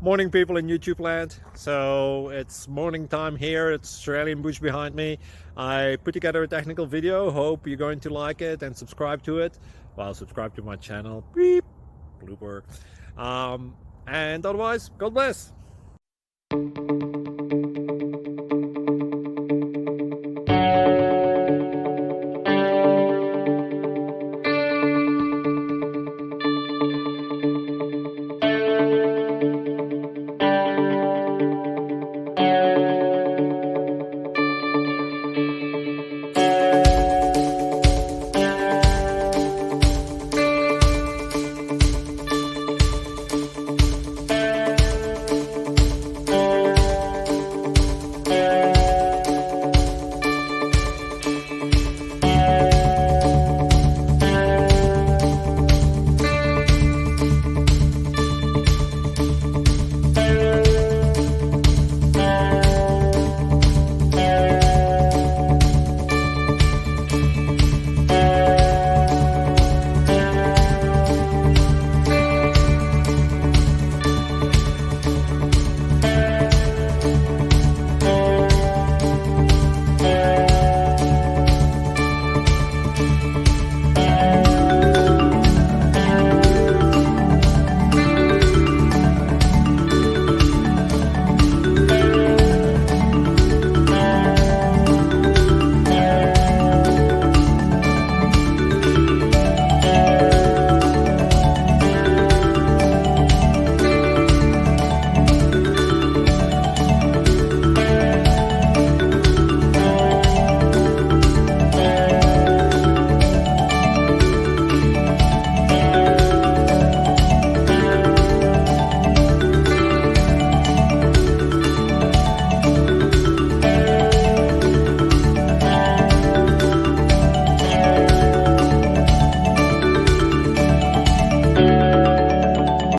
Morning, people in YouTube land. So it's morning time here. It's Australian bush behind me. I put together a technical video. Hope you're going to like it and subscribe to it. Well, subscribe to my channel. Beep. Blooper. And otherwise, God bless.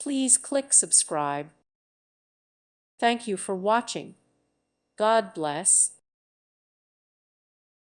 Please click subscribe. Thank you for watching. God bless.